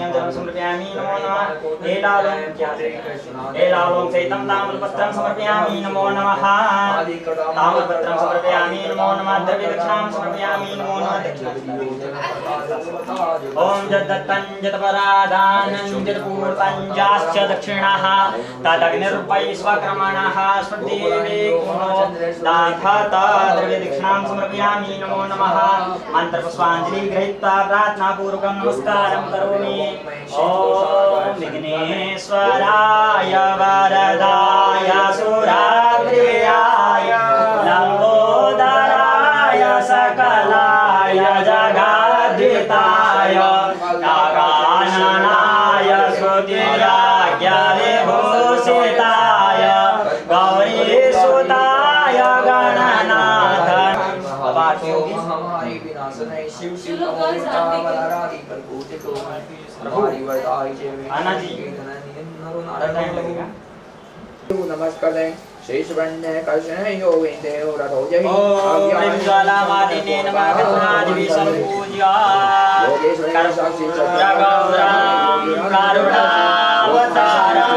धान्यं जलं समर्पयामि नमो नमः एलालों सहितं ताम्रपत्रं समर्पयामि नमो नमः ताम्रपत्रं समर्पयामि नमो नमः द्रव्यदक्षिणां समर्पयामि नमो नमः ओम जद्दत्तं जतपरादानं जतपूर्वञ्जाश्च दक्षिणाः तदग्निर्वैश्वक्रमणः स्वदेवे कुणो दाथाता द्रव्यदक्षिणां समर्पयामि नमो नमः मंत्रपुष्पाञ्जलि गृहीत्वा प्रार्थनापूर्वकं नमस्कारं करोमि ओम विघ्नेश्वराय वरदाय सुराग्रयाय लंबोदराय सकलाय जगद्धिताय नागाननाय स्तुतिराज्ञविभूषिताय गौरीसुताय गणनाथ महामारी विनाशनाय शिव शिव नमोराधि परभूतितो हमारी वरदाई नमस्कार शेष वन्य कर्षण योगिंदे रथो जहि ओम ज्वालामालिने नमः गणराजवि संपूज्य योगेश्वर साक्षी गौरां करुणावतारां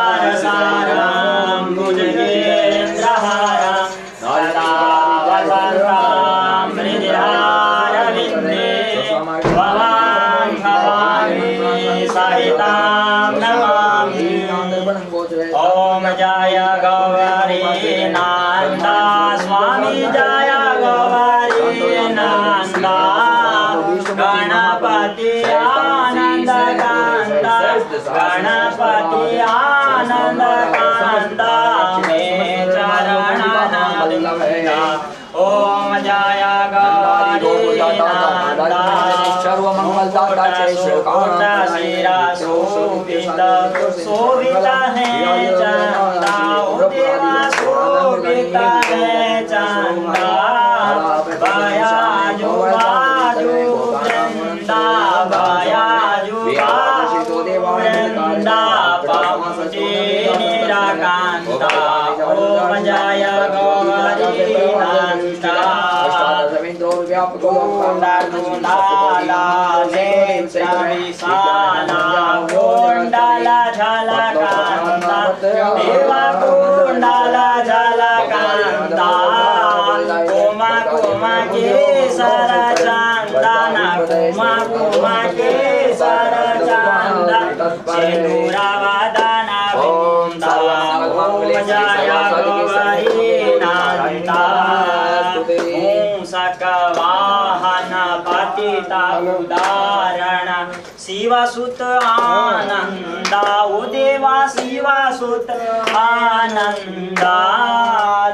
संसारसारां भुजगेन्द्रहारां सदा वसन्तां हृदयारविन्दे भवां भवानी सहितां नमामि ओम जय गौरी नंदा स्वामी जय गौरी नंदा गणपति आनंद कांदा गणपति आनंद कांदा में चरण नंदा ओम जय गौरी नंदा सर्वमंगलदाता जय कोटा शिरा शोभिता है चंदा ओ देवा शोभिता है चंदा बयाजू बाजू वृंदा बयाजू बाजू वृंदा पामुजे निराकांता ओम जय गौरी नंदा कुंडला विशाला कुंडला झलकांता देवा कुंडला झलकांता कुमा कुमा केसर चंदन कुमा कुमा केसर चंदन सिंदूरवदन वृंदा ओम जय गौरी नंदा सकवाहन पतिता उदाहरण शिवसुत आनंदा ओ देवा शिवसुत आनंदा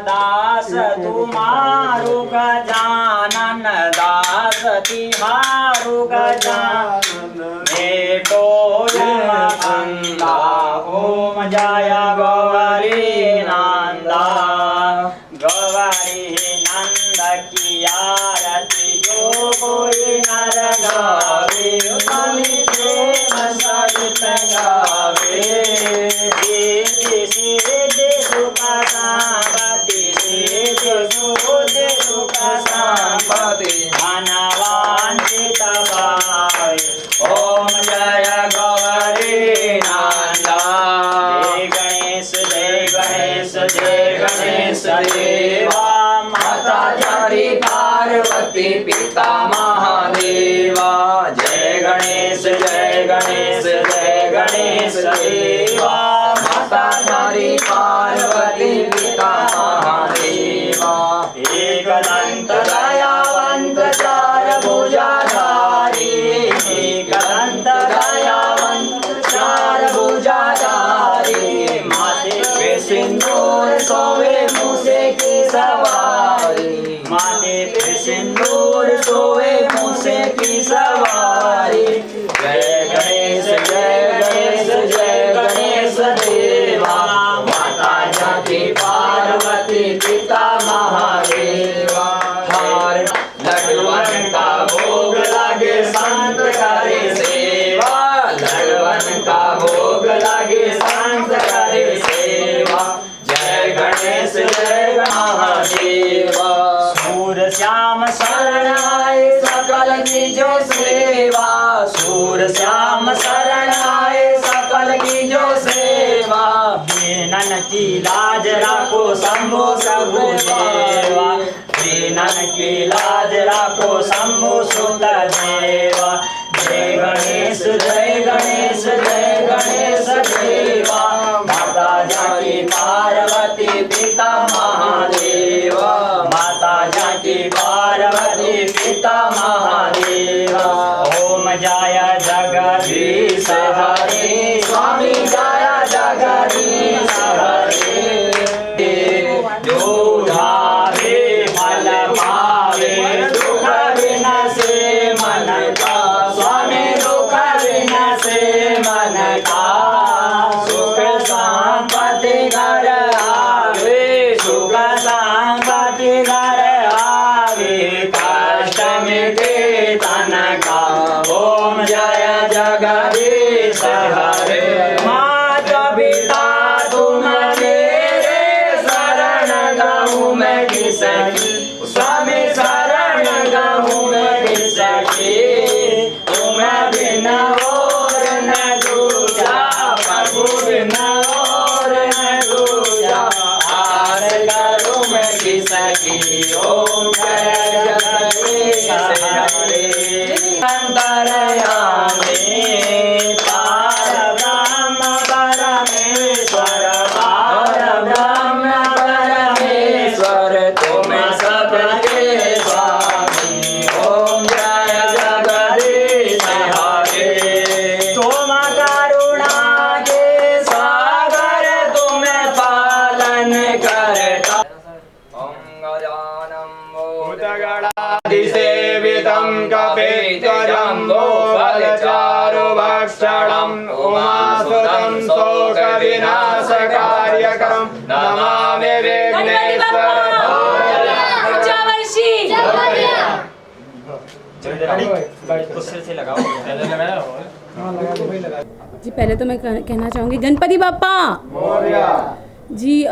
दास तुम्हारो गजानन दास तिहारो गजानन बेटो नंदा ओम जय गौरी नंदा गौरी नंद की आरती जो कोई नर गावे उतनी प्रेम सहित गावे सिद्धि सिद्धि सुख संपत्ति सिद्धि सुद्धि सुख संपत्ति धनवांचित पाए ओम जय गौरी नंदा जय गणेश जय गणेश जय गणेश देवा माता जारी पार्वती पिता महादेवा जय गणेश जय गणेश जय गणेश देवा माता जारी पार्वती पिता महादेवा एक दंत दयावंत चार भुजाधारी एक दंत दयावंत चार भुजाधारी माथे पे सिंदूर सोवे मूसे की सवारी माथे पे सिंदूर सोवे मूसे की सवारी जय गणेश जय गणेश जय गणेश देवा माता जाति पार राम शरण आए सकल की जो सेवा, दीनन की लाज राखो शंभु प्रभु देवा, दीनन की लाज राखो शंभु सुत देवा। जय गणेश जय गणेश जय गणेश देवा, माता जाकी पार्वती पिता महादेवा, माता जाकी पार्वती पिता महादेवा। ओम जय जगदीश हरे स्वामी जय जगदीश हरे, जो धावे फल पावे दुख विनाशे मन का, स्वामी दुख विनाशे मन का, सुख संपत्ति घर आवे, सुख संपत्ति घर आवे, कष्ट मिटे तन का। ओम जय जगदीश हरे, माता पिता तुम मेरे शरण गाऊं मैं किसकी, स्वामी शरण गाऊं मैं किसकी, तुम बिना और न दूजा, प्रभु बिना और न दूजा, आस करूं मैं किसकी। ओम जय जगदीश हरे, अंतरयामी पार ब्रह्म परमेश्वर, पार ब्रह्म परमेश्वर, तुम सबके स्वामी। ओम जय जगदीश हरे, तुम करुणा के सागर, तुम पालन करता। सेवितं कपित्वजम्बो फलचारुभक्षणम् उमासुतं शोकविनाशकार्यकरं नमामि विघ्नेश्वर। से लगाओ जी। पहले तो मैं कहना चाहूँगी गणपति बाप्पा जी।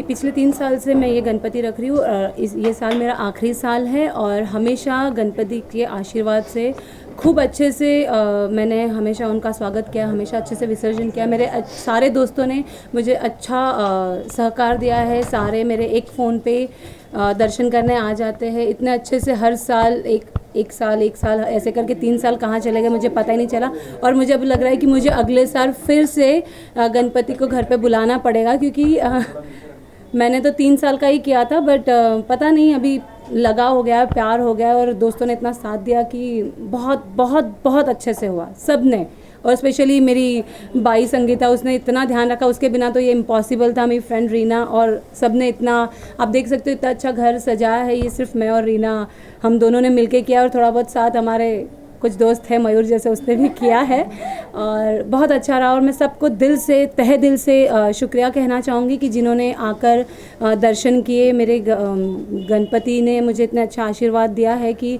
पिछले 3 साल से मैं ये गणपति रख रही हूँ। ये साल मेरा आखिरी साल है और हमेशा गणपति के आशीर्वाद से खूब अच्छे से मैंने हमेशा उनका स्वागत किया, हमेशा अच्छे से विसर्जन किया। मेरे सारे दोस्तों ने मुझे अच्छा सहकार दिया है। सारे मेरे एक फ़ोन पे दर्शन करने आ जाते हैं इतने अच्छे से हर साल। एक साल ऐसे करके 3 साल कहाँ चले गए मुझे पता ही नहीं चला। और मुझे अब लग रहा है कि मुझे अगले साल फिर से गणपति को घर पे बुलाना पड़ेगा, क्योंकि मैंने तो 3 साल का ही किया था, बट पता नहीं अभी लगा हो गया, प्यार हो गया और दोस्तों ने इतना साथ दिया कि बहुत बहुत बहुत अच्छे से हुआ सब ने। और स्पेशली मेरी बाई संगीता, उसने इतना ध्यान रखा, उसके बिना तो ये इम्पॉसिबल था। मेरी फ्रेंड रीना और सब ने इतना, आप देख सकते हो इतना अच्छा घर सजाया है। ये सिर्फ मैं और रीना हम दोनों ने मिलके किया और थोड़ा बहुत साथ हमारे कुछ दोस्त हैं मयूर जैसे, उसने भी किया है और बहुत अच्छा रहा। और मैं सबको दिल से, तहे दिल से शुक्रिया कहना चाहूँगी कि जिन्होंने आकर दर्शन किए। मेरे गणपति ने मुझे इतना अच्छा आशीर्वाद दिया है कि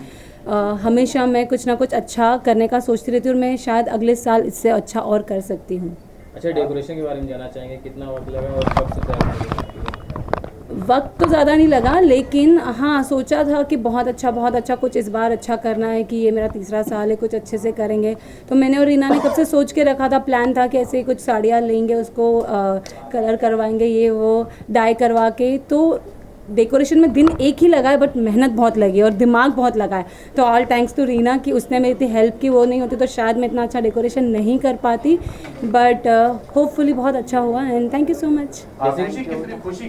हमेशा मैं कुछ ना कुछ अच्छा करने का सोचती रहती हूँ और मैं शायद अगले साल इससे अच्छा और कर सकती हूँ। अच्छा, डेकोरेशन के बारे में जानना चाहेंगे, कितना वक्त लगा और कब से तैयार करेंगे? वक्त तो ज़्यादा नहीं लगा, लेकिन हाँ सोचा था कि बहुत अच्छा कुछ इस बार अच्छा करना है, कि ये मेरा 3रा साल है, कुछ अच्छे से करेंगे। तो मैंने और रीना ने कब से सोच के रखा था, प्लान था कि ऐसे कुछ साड़ियाँ लेंगे, उसको कलर करवाएंगे, ये वो डाई करवा के। तो डेकोरेशन में दिन एक ही लगा है, बट मेहनत बहुत लगी और दिमाग बहुत लगा है। तो ऑल थैंक्स टू रीना कि उसने मेरी इतनी हेल्प की। वो नहीं होती तो शायद मैं इतना अच्छा डेकोरेशन नहीं कर पाती, बट होपफुली बहुत अच्छा हुआ and thank you so much. कितनी खुशी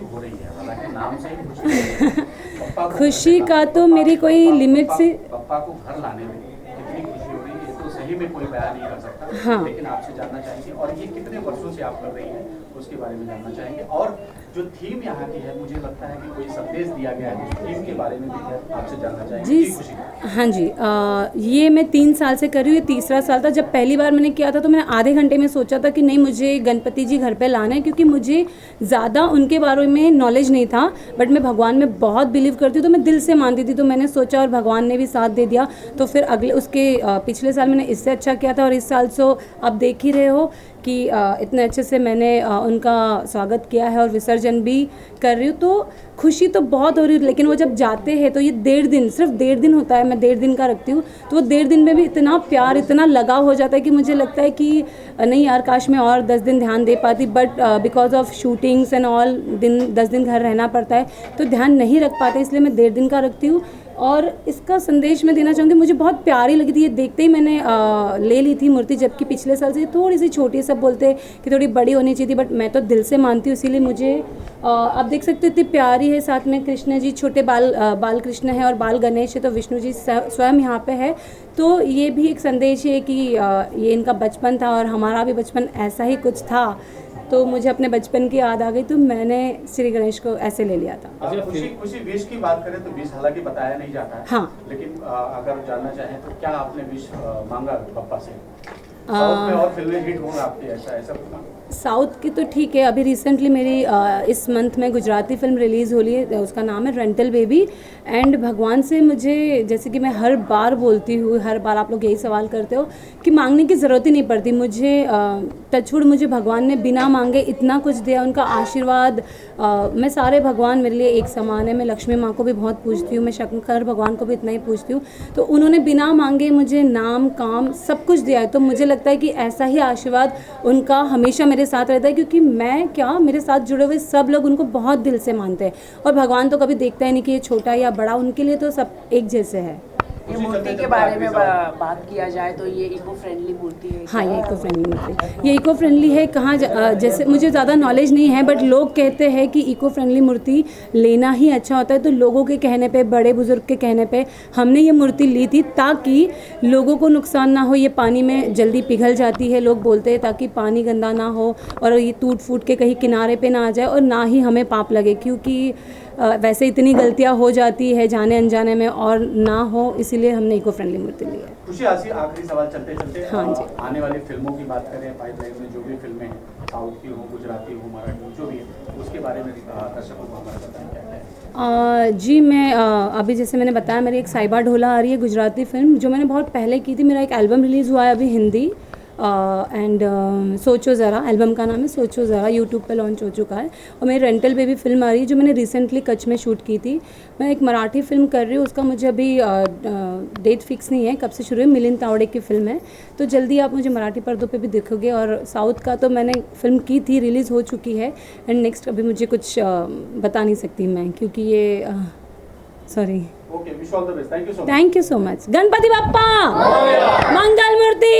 हो रही है, हालांकि नाम से ही खुशी। खुशी का तो मेरी कोई लिमिट से, पप्पा को घर लाने में कितनी खुशी हो रही है, ये तो सही में कोई बयान नहीं कर सकता। हाँ। लेकिन आपसे जानना चाहेंगे, और ये कितने वर्षों से आप कर रही हैं उसके बारे में जानना चाहेंगे। और जो थीम यहाँ की है, मुझे लगता है कि कोई संदेश दिया गया है, उस थीम के बारे में भी आपसे जानना चाहेंगे। जी खुशी। हाँ जी, ये मैं 3 साल से कर रही हूँ, ये 3रा साल था। जब पहली बार मैंने किया था तो मैंने आधे घंटे में सोचा था कि नहीं, मुझे गणपति जी घर पे लाना है, क्योंकि मुझे ज़्यादा उनके बारे में नॉलेज नहीं था, बट मैं भगवान में बहुत बिलीव करती हूँ, तो मैं दिल से मानती थी। तो मैंने सोचा और भगवान ने भी साथ दे दिया। तो फिर पिछले साल मैंने इससे अच्छा किया था और इस साल सो आप देख ही रहे हो कि इतने अच्छे से मैंने उनका स्वागत किया है और विसर्जन भी कर रही हूँ। तो खुशी तो बहुत हो रही है, लेकिन वो जब जाते हैं तो ये 1.5 दिन, सिर्फ 1.5 दिन होता है, मैं 1.5 दिन का रखती हूँ, तो वो 1.5 दिन में भी इतना प्यार, इतना लगाव हो जाता है कि मुझे लगता है कि नहीं यार, काश मैं और 10 दिन ध्यान दे पाती, but because of shootings and all 10 दिन घर रहना पड़ता है, तो ध्यान नहीं रख पाते, इसलिए मैं 1.5 दिन का रखती हूँ। और इसका संदेश मैं देना चाहूँगी, मुझे बहुत प्यारी लगी थी, ये देखते ही मैंने ले ली थी मूर्ति, जबकि पिछले साल से थोड़ी सी छोटी, सब बोलते हैं कि थोड़ी बड़ी होनी चाहिए थी, बट मैं तो दिल से मानती हूँ, इसीलिए मुझे आप देख सकते हो इतनी प्यारी है। साथ में कृष्ण जी, छोटे बाल कृष्ण है और बाल गणेश है, तो विष्णु जी स्वयं यहाँ पे है, तो ये भी एक संदेश है कि ये इनका बचपन था और हमारा भी बचपन ऐसा ही कुछ था, तो मुझे अपने बचपन की याद आ गई, तो मैंने श्री गणेश को ऐसे ले लिया था। खुशी विश की बात करें तो विश हालांकि बताया नहीं जाता है, हाँ, लेकिन अगर जानना चाहें तो क्या आपने विश मांगा बप्पा से? साउथ में और फिल्में हिट होंगे आपकी, ऐसा साउथ की तो ठीक है, अभी रिसेंटली मेरी इस मंथ में गुजराती फिल्म रिलीज़ हो रही है, उसका नाम है रेंटल बेबी। एंड भगवान से मुझे, जैसे कि मैं हर बार बोलती हूँ, हर बार आप लोग यही सवाल करते हो कि मांगने की ज़रूरत ही नहीं पड़ती, मुझे टचवुड मुझे भगवान ने बिना मांगे इतना कुछ दिया, उनका आशीर्वाद। मैं सारे भगवान मेरे लिए एक समान है, मैं लक्ष्मी माँ को भी बहुत पूजती हूँ, मैं शंकर भगवान को भी इतना ही पूजती हूँ, तो उन्होंने बिना मांगे मुझे नाम, काम, सब कुछ दिया है, तो मुझे लगता है कि ऐसा ही आशीर्वाद उनका हमेशा मेरे साथ रहता है, क्योंकि मैं क्या, मेरे साथ जुड़े हुए सब लोग उनको बहुत दिल से मानते हैं, और भगवान तो कभी देखता ही नहीं कि ये छोटा या बड़ा, उनके लिए तो सब एक जैसे है। ये मूर्ति के बारे में बात किया जाए तो ये इको फ्रेंडली मूर्ति है। हाँ, ये इको फ्रेंडली मूर्ति, ये इको फ्रेंडली है। कहाँ जैसे मुझे ज़्यादा नॉलेज नहीं है, बट लोग कहते हैं कि इको फ्रेंडली मूर्ति लेना ही अच्छा होता है, तो लोगों के कहने पे, बड़े बुजुर्ग के कहने पे हमने ये मूर्ति ली थी, ताकि लोगों को नुकसान ना हो। ये पानी में जल्दी पिघल जाती है, लोग बोलते हैं, ताकि पानी गंदा ना हो और ये टूट फूट के कहीं किनारे पे ना आ जाए और ना ही हमें पाप लगे, क्योंकि वैसे इतनी गलतियां हो जाती है जाने अनजाने में, और ना हो, इसीलिए हमने इको फ्रेंडली मूर्ति ली है। खुशी, आखिरी सवाल चलते चलते, हाँ जी, आने वाली फिल्मों की बात करें, पाइपलाइन में जो भी फिल्में हैं, साउथ की हो, गुजराती हो, मराठी हो, जो भी है, उसके बारे में दर्शकों को हमारा बताएं क्या है? जी, मैं अभी जैसे मैंने बताया, मेरी एक साइबा ढोला आ रही है गुजराती फिल्म, जो मैंने बहुत पहले की थी। मेरा एक एल्बम रिलीज़ हुआ है अभी हिंदी, एंड सोचो ज़रा, एल्बम का नाम है सोचो ज़रा, यूट्यूब पे लॉन्च हो चुका है। और मेरी रेंटल बेबी फिल्म आ रही है, जो मैंने रिसेंटली कच्छ में शूट की थी। मैं एक मराठी फिल्म कर रही हूँ, उसका मुझे अभी डेट फिक्स नहीं है, कब से शुरू है, मिलिंद तावड़े की फिल्म है, तो जल्दी आप मुझे मराठी पर्दों पे भी देखोगे। और साउथ का तो मैंने फिल्म की थी, रिलीज़ हो चुकी है, एंड नेक्स्ट अभी मुझे कुछ बता नहीं सकती मैं, क्योंकि ये sorry. Okay, wish all the best. Thank you so much. Thank you so much. Ganpati Bappa मंगल मूर्ति।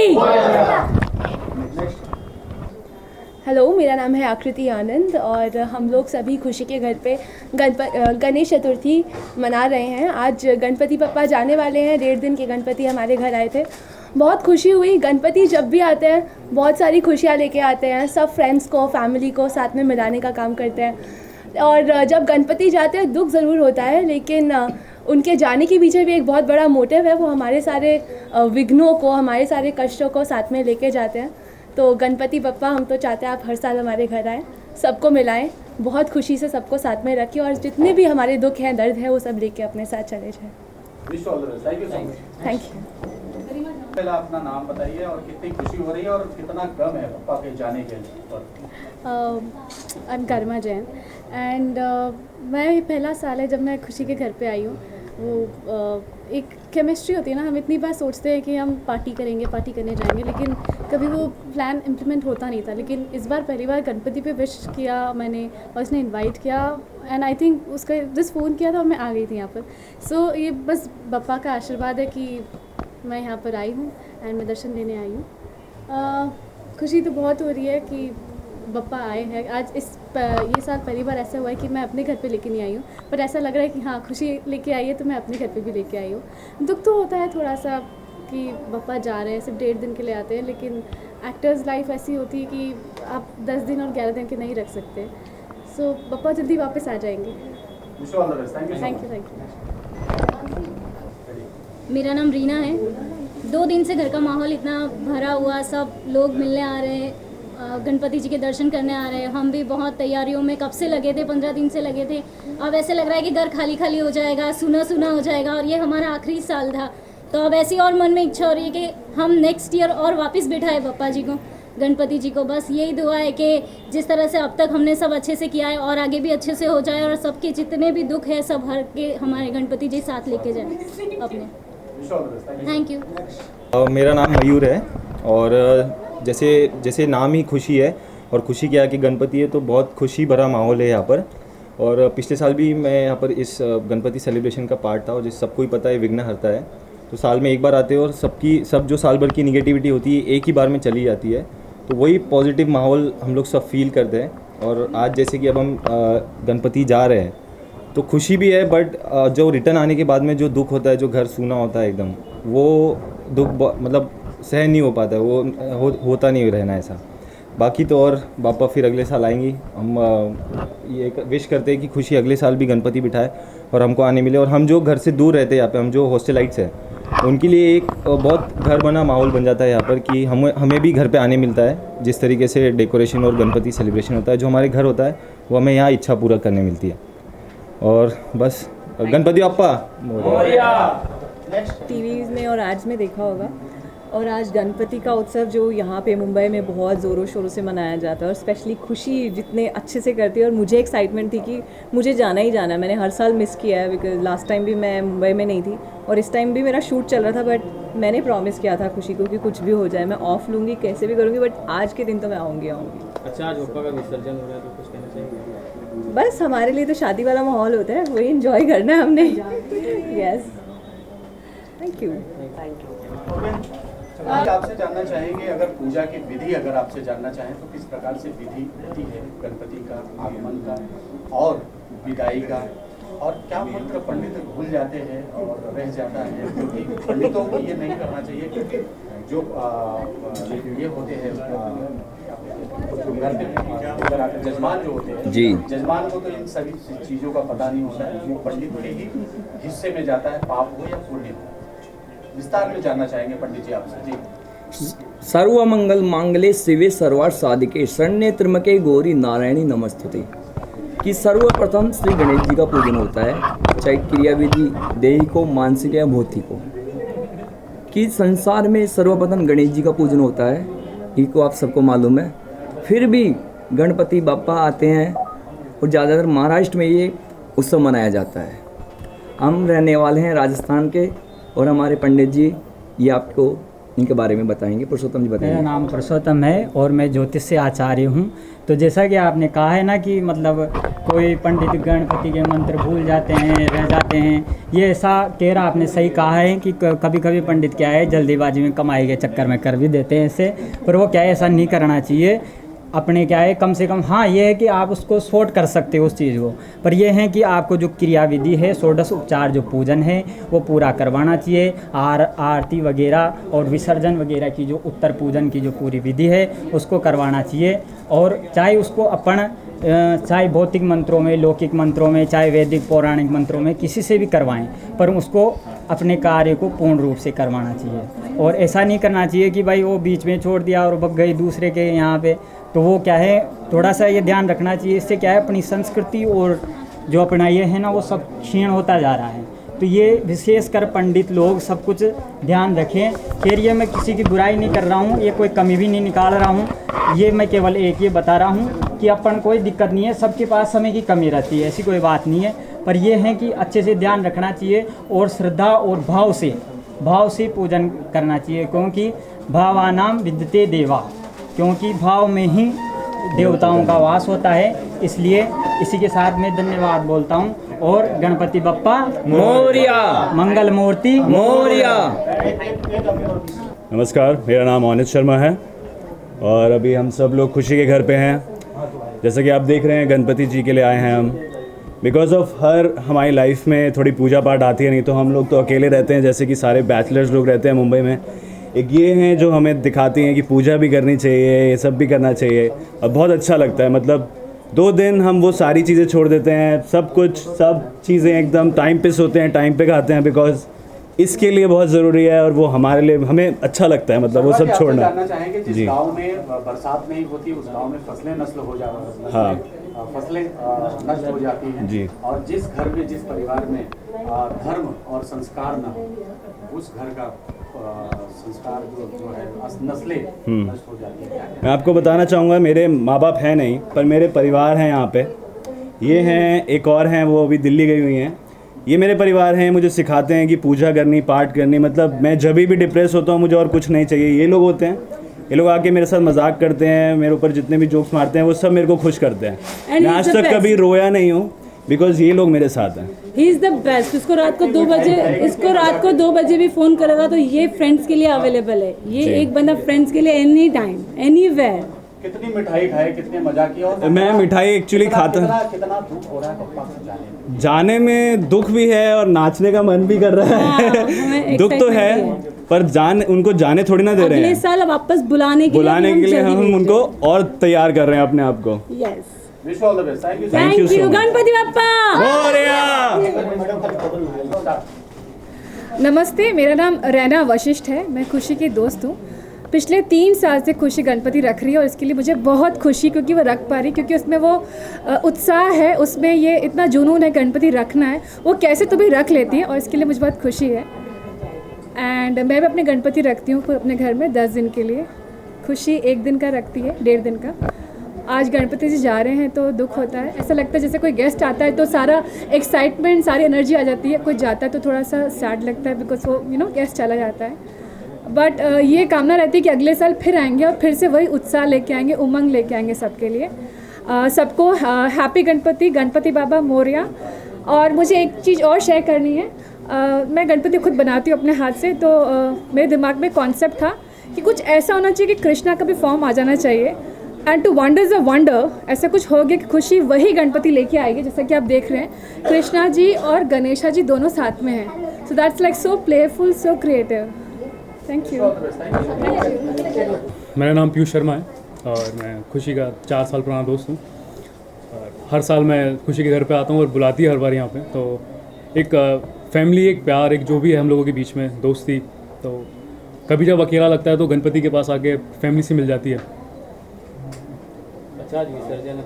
हेलो, मेरा नाम है आकृति आनंद और हम लोग सभी खुशी के घर पे गणेश चतुर्थी मना रहे हैं। आज गणपति बप्पा जाने वाले हैं, 1.5 दिन के गणपति हमारे घर आए थे। बहुत खुशी हुई। गणपति जब भी आते हैं बहुत सारी खुशियाँ लेके आते हैं, सब फ्रेंड्स को, फैमिली को साथ में मिलाने का काम करते हैं। और जब गणपति जाते हैं दुख ज़रूर होता है, लेकिन उनके जाने के पीछे भी एक बहुत बड़ा मोटिव है, वो हमारे सारे विघ्नों को, हमारे सारे कष्टों को साथ में लेके जाते हैं। तो गणपति बप्पा, हम तो चाहते हैं आप हर साल हमारे घर आएँ, सबको मिलाएं, बहुत खुशी से सबको साथ में रखें, और जितने भी हमारे दुख हैं, दर्द है, वो सब लेके अपने साथ चले जाएं। Thank you. पहले अपना नाम बताइए और कितनी खुशी हो रही है और कितना गम है बप्पा के जाने के पर। I am Karma Jain and मैं पहला साल है जब मैं खुशी के घर पे आई हूँ। वो एक केमिस्ट्री होती है ना, हम इतनी बार सोचते हैं कि हम पार्टी करेंगे, पार्टी करने जाएंगे, लेकिन कभी वो प्लान इम्प्लीमेंट होता नहीं था। लेकिन इस बार पहली बार गणपति पे विश किया मैंने, और उसने इनवाइट किया, एंड आई थिंक उसका जस्ट फ़ोन किया था और मैं आ गई थी यहाँ पर। सो ये बस बप्पा का आशीर्वाद है कि मैं यहाँ पर आई हूँ एंड मैं दर्शन लेने आई हूँ। खुशी तो बहुत हो रही है कि बप्पा आए हैं। आज ये साल पहली बार ऐसा हुआ है कि मैं अपने घर पे लेके नहीं आई हूँ, पर ऐसा लग रहा है कि हाँ, खुशी लेके आई है तो मैं अपने घर पे भी लेके आई हूँ। दुख तो होता है थोड़ा सा कि बप्पा जा रहे हैं, सिर्फ 1.5 दिन के लिए आते हैं, लेकिन एक्टर्स लाइफ ऐसी होती है कि आप 10 दिन और 11 दिन के नहीं रख सकते। सो बप्पा जल्दी वापस आ जाएंगे। Thank you. मेरा नाम रीना है। 2 दिन से घर का माहौल इतना भरा हुआ, सब लोग मिलने आ रहे हैं, गणपति जी के दर्शन करने आ रहे हैं। हम भी बहुत तैयारियों में कब से लगे थे, 15 दिन से लगे थे। अब ऐसे लग रहा है कि घर खाली खाली हो जाएगा, सुना सुना हो जाएगा, और ये हमारा आखिरी साल था। तो अब ऐसी और मन में इच्छा हो रही है कि हम नेक्स्ट ईयर और वापस बिठाए बप्पा जी को, गणपति जी को बस यही दुआ है कि जिस तरह से अब तक हमने सब अच्छे से किया है और आगे भी अच्छे से हो जाए और सबके जितने भी दुख है सब हर के हमारे गणपति जी साथ लेके जाए अपने। Thank you. मेरा नाम मयूर है और जैसे जैसे नाम ही खुशी है और खुशी क्या कि गणपति है तो बहुत खुशी भरा माहौल है यहाँ पर। और पिछले साल भी मैं यहाँ पर इस गणपति सेलिब्रेशन का पार्ट था और जिस सबको ही पता है विघ्न हरता है, तो साल में एक बार आते हैं और सब जो साल भर की निगेटिविटी होती है एक ही बार में चली जाती है, तो वही पॉजिटिव माहौल हम लोग सब फील करते हैं। और आज जैसे कि अब हम गणपति जा रहे हैं तो खुशी भी है, बट जो रिटर्न आने के बाद में जो दुख होता है, जो घर सूना होता है एकदम, वो दुख मतलब सहन नहीं हो पाता है, वो होता नहीं रहना ऐसा। बाकी तो और बापा फिर अगले साल आएंगी। हम ये विश करते हैं कि खुशी अगले साल भी गणपति बिठाए और हमको आने मिले। और हम जो घर से दूर रहते हैं यहाँ पे, हम जो हॉस्टलाइट्स हैं, उनके लिए एक बहुत घर बना माहौल बन जाता है यहाँ पर कि हमें भी घर पे आने मिलता है। जिस तरीके से डेकोरेशन और गणपति सेलिब्रेशन होता है, जो हमारे घर होता है वो हमें यहाँ इच्छा पूरा करने मिलती है। और बस गणपति बप्पा टीवीज़ में और एड्स में देखा होगा। और आज गणपति का उत्सव जो यहाँ पे मुंबई में बहुत ज़ोरों शोरों से मनाया जाता है और स्पेशली खुशी जितने अच्छे से करती है। और मुझे एक्साइटमेंट थी कि मुझे जाना ही जाना है। मैंने हर साल मिस किया है बिकॉज लास्ट टाइम भी मैं मुंबई में नहीं थी और इस टाइम भी मेरा शूट चल रहा था, बट मैंने प्रॉमिस किया था खुशी को कि कुछ भी हो जाए मैं ऑफ लूँगी, कैसे भी करूँगी, बट आज के दिन तो मैं आऊँगी। अच्छा, आज ओप्पा का विसर्जन हो रहा है तो कुछ कहना चाहिए? बस हमारे लिए तो शादी वाला माहौल होता है, वही इन्जॉय करना है हमने। Yes, thank you. आज आपसे जानना चाहेंगे, अगर पूजा की विधि अगर आपसे जानना चाहें तो किस प्रकार से विधि होती है गणपति का आगमन का और विदाई का, और क्या मंत्र पंडित भूल जाते हैं और रह जाता है, क्योंकि पंडितों को ये नहीं करना चाहिए, क्योंकि जो ये होते हैं जजमान जो होते हैं जी, जजमान को तो इन सभी चीज़ों का पता नहीं होता है, वो पंडित के ही हिस्से में जाता है, पाप हो या पुण्य हो। विस्तार में जानना चाहेंगे पंडित जी आपसे। जी, सर्वमंगल मांगले शिवे सर्वार्थ साधिके शरण्ये त्र्यंबके गौरी नारायणी नमस्तुते। कि सर्वप्रथम श्री गणेश जी का पूजन होता है, चाहे क्रिया विधि देही को, मानसिक या भौतिक को। कि संसार में सर्वप्रथम गणेश जी का पूजन होता है, ये को आप सबको मालूम है। फिर भी गणपति बप्पा आते हैं और ज़्यादातर महाराष्ट्र में ये उत्सव मनाया जाता है। हम रहने वाले हैं राजस्थान के और हमारे पंडित जी ये आपको इनके बारे में बताएंगे। पुरुषोत्तम जी बताएंगे। मेरा नाम पुरुषोत्तम है और मैं ज्योतिष से आचार्य हूँ। तो जैसा कि आपने कहा है ना कि मतलब कोई पंडित गणपति के मंत्र भूल जाते हैं, रह जाते हैं, ये ऐसा कह रहा आपने सही कहा है कि कभी कभी पंडित क्या है जल्दीबाजी में कमाई के चक्कर में कर भी देते हैं ऐसे, पर वो क्या है ऐसा नहीं करना चाहिए। अपने क्या है कम से कम, हाँ ये है कि आप उसको शॉर्ट कर सकते हो उस चीज़ को, पर यह है कि आपको जो क्रिया विधि है, षोडश उपचार जो पूजन है वो पूरा करवाना चाहिए। आरती वगैरह और विसर्जन वगैरह की जो उत्तर पूजन की जो पूरी विधि है उसको करवाना चाहिए। और चाहे उसको अपन चाहे भौतिक मंत्रों में, लौकिक मंत्रों में, चाहे वैदिक पौराणिक मंत्रों में, किसी से भी करवाएं, पर उसको अपने कार्य को पूर्ण रूप से करवाना चाहिए। और ऐसा नहीं करना चाहिए कि भाई वो बीच में छोड़ दिया और भग गई दूसरे के यहाँ पे, तो वो क्या है थोड़ा सा ये ध्यान रखना चाहिए। इससे क्या है अपनी संस्कृति और जो अपना ये है ना वो सब क्षीण होता जा रहा है। तो ये विशेषकर पंडित लोग सब कुछ ध्यान रखें। फिर ये मैं किसी की बुराई नहीं कर रहा हूँ, ये कोई कमी भी नहीं निकाल रहा हूँ, ये मैं केवल एक ये बता रहा हूँ कि अपन कोई दिक्कत नहीं है, सबके पास समय की कमी रहती है, ऐसी कोई बात नहीं है। पर यह है कि अच्छे से ध्यान रखना चाहिए और श्रद्धा और भाव से पूजन करना चाहिए, क्योंकि भावानाम विद्यते देवा, क्योंकि भाव में ही देवताओं का वास होता है। इसलिए इसी के साथ मैं धन्यवाद बोलता हूँ और गणपति बप्पा मोरिया, मंगल मूर्ति मोरिया। नमस्कार, मेरा नाम अनित शर्मा है और अभी हम सब लोग खुशी के घर पे हैं। जैसा कि आप देख रहे हैं गणपति जी के लिए आए हैं हम, बिकॉज ऑफ हमारी लाइफ में थोड़ी पूजा पाठ आती है, नहीं तो हम लोग तो अकेले रहते हैं जैसे कि सारे बैचलर्स लोग रहते हैं मुंबई में। एक ये हैं जो हमें दिखाती हैं कि पूजा भी करनी चाहिए, ये सब भी करना चाहिए और बहुत अच्छा लगता है। मतलब 2 दिन हम वो सारी चीज़ें छोड़ देते हैं, सब चीज़ें एकदम टाइम पे सोते हैं, टाइम पे खाते हैं, बिकॉज इसके लिए बहुत ज़रूरी है और वो हमारे लिए हमें अच्छा लगता है। मतलब वो सब छोड़ना। जानना चाहेंगे जिस गांव में बरसात नहीं होती उस गांव में फसलें नष्ट हो जाती हैं, हाँ फसलें नष्ट हो जाती हैं जी। और जिस घर में जिस परिवार में धर्म और संस्कार ना हो उस घर का संस्कार जो है नस्लें नष्ट हो जाती है। मैं आपको बताना चाहूँगा, मेरे माँ बाप हैं नहीं पर मेरे परिवार हैं यहाँ पे। ये हैं, एक और हैं, वो अभी दिल्ली गई हुई हैं। ये मेरे परिवार हैं, मुझे सिखाते हैं कि पूजा करनी, पाठ करनी, मतलब मैं जब भी डिप्रेस होता हूँ मुझे और कुछ नहीं चाहिए। ये लोग होते हैं, ये लोग आके मेरे साथ मजाक करते हैं, मेरे ऊपर जितने भी जोक्स मारते हैं वो सब मेरे को खुश करते हैं। मैं आज तक कभी रोया नहीं हूँ बिकॉज ये लोग मेरे साथ हैं। He is the best. इसको रात को 2 बजे भी फ़ोन करेगा तो ये फ्रेंड्स के लिए अवेलेबल है। ये एक बंदा फ्रेंड्स के लिए एनी टाइम एनीवेयर। कितनी मिठाई खाए, कितने मजा किया? और मैं मिठाई एक्चुअली खाता हूँ। कितना दुख हो रहा है पप्पा से जाने में दुख भी है और नाचने का मन भी कर रहा है। दुख तो है पर उनको जाने थोड़ी ना दे रहे हैं। अगले साल वापस बुलाने के लिए हम उनको और तैयार कर रहे हैं अपने आप को। Yes, wish you all the best. Thank you so much. Ganpati Bappa नमस्ते, मेरा नाम रैना वशिष्ठ है। मैं खुशी की दोस्त हूँ। पिछले 3 साल से खुशी गणपति रख रही है और इसके लिए मुझे बहुत खुशी, क्योंकि वो रख पा रही, क्योंकि उसमें वो उत्साह है, उसमें ये इतना जुनून है गणपति रखना है, वो कैसे तो भी रख लेती है और इसके लिए मुझे बहुत खुशी है। एंड मैं भी अपने गणपति रखती हूँ अपने घर में 10 दिन के लिए। खुशी 1 दिन का रखती है, 1.5 दिन का। आज गणपति जी जा रहे हैं तो दुख होता है। ऐसा लगता है जैसे कोई गेस्ट आता है तो सारा एक्साइटमेंट, सारी एनर्जी आ जाती है। कोई जाता है तो थोड़ा सा सैड लगता है बिकॉज वो गेस्ट चला जाता है। बट ये कामना रहती है कि अगले साल फिर आएंगे और फिर से वही उत्साह लेके आएंगे, उमंग लेके आएंगे सबके लिए। सबको हैप्पी गणपति, गणपति बाबा मोरया। और मुझे एक चीज़ और शेयर करनी है। मैं गणपति खुद बनाती हूँ अपने हाथ से, तो मेरे दिमाग में कॉन्सेप्ट था कि कुछ ऐसा होना चाहिए कि कृष्णा का भी फॉर्म आ जाना चाहिए। And to wonders a wonder, ऐसा कुछ हो गया कि खुशी वही गणपति लेके आएगी, जैसा कि आप देख रहे हैं कृष्णा जी और गणेशा जी दोनों साथ में हैं। So that's like so playful, so creative. Thank you. मेरा नाम पीयूष शर्मा है और मैं खुशी का 4 साल पुराना दोस्त हूँ। हर साल मैं खुशी के घर पे आता हूँ और बुलाती है हर बार यहाँ पे। तो एक फैमिली, एक प्यार, एक जो भी है हम लोगों के बीच में दोस्ती, तो कभी जब अकेला लगता है तो गणपति के पास आके फैमिली से मिल जाती है। अच्छा, जी विसर्जन है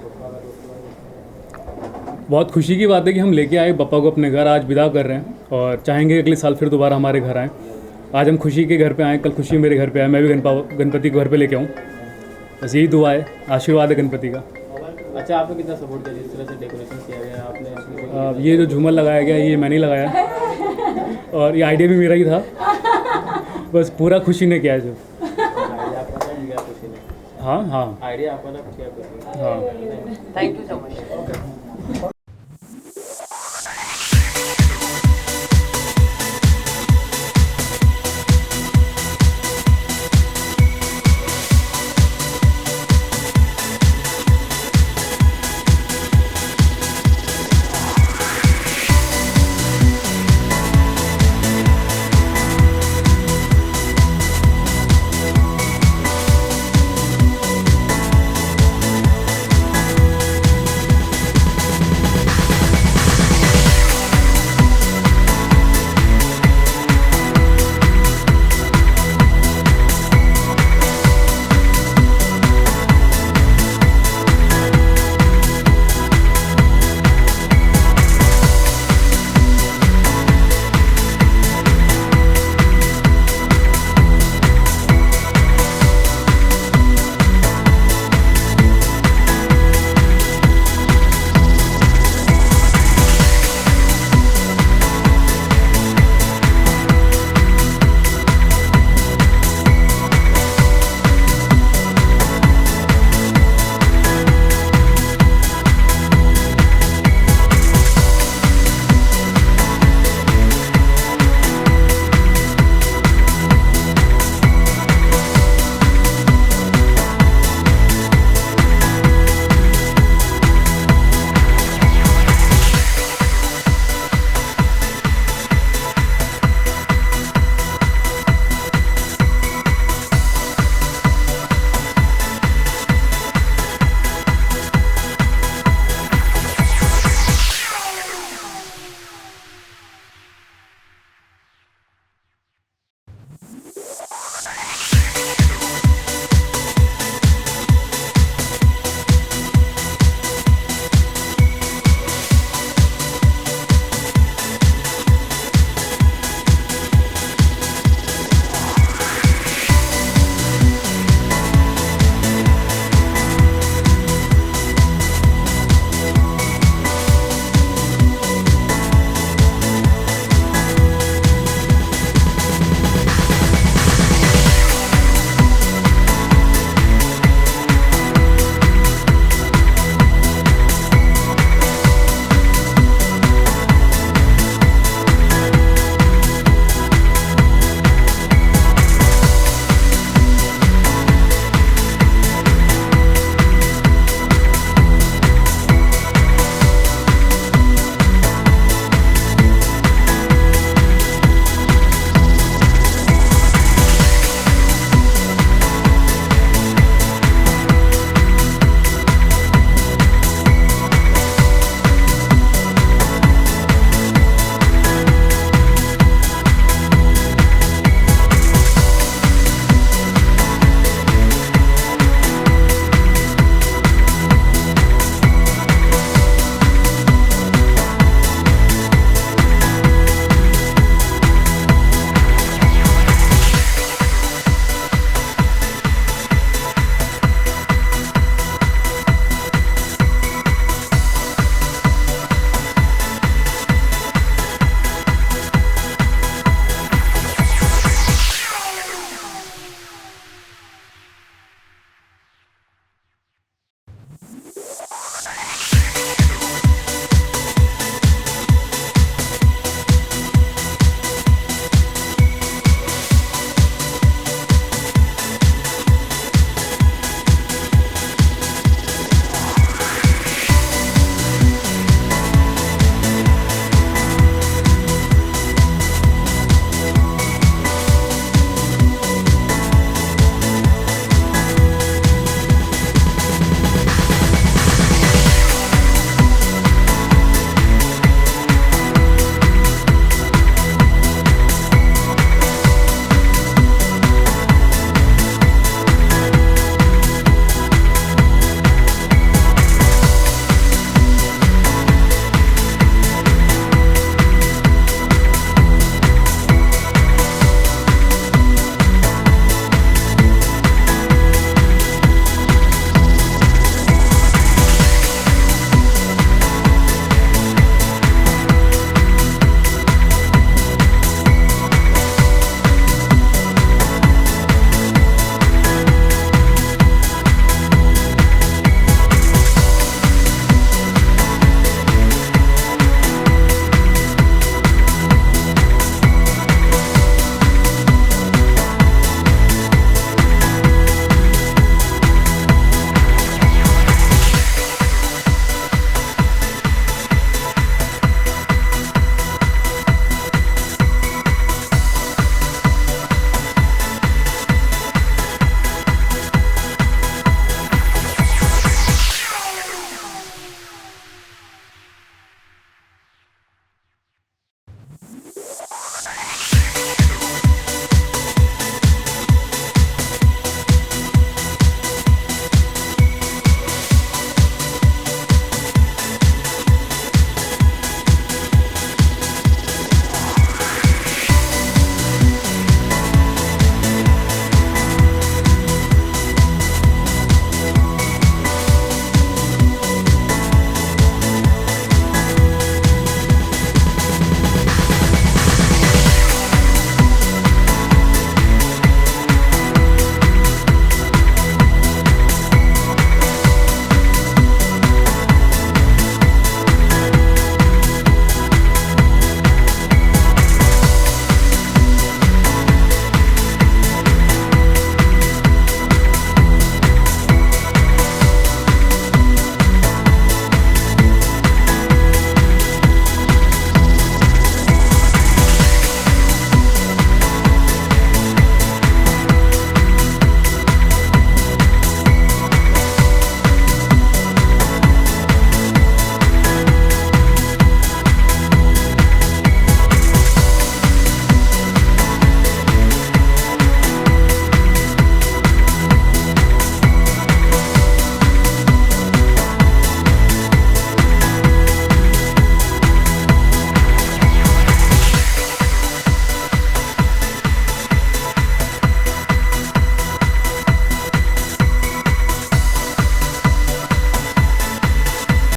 बहुत खुशी की बात है कि हम लेके आए बप्पा को अपने घर, आज विदा कर रहे हैं और चाहेंगे अगले साल फिर दोबारा हमारे घर आएँ। आज हम खुशी के घर पे आए, कल खुशी मेरे घर पे आए, मैं भी गणपति को घर पे लेके आऊँ। बस यही दुआ है, आशीर्वाद है गणपति का। अच्छा, आपने कितना सपोर्ट किया जिस तरह से डेकोरेशन किया गया आपने? ये जो झूमर लगाया गया ये मैंने ही लगाया और ये आइडिया भी मेरा ही था, बस पूरा खुशी ने किया है जो। हाँ, आइडिया आपका था, खुशी आपका। हाँ, थैंक यू सो मच।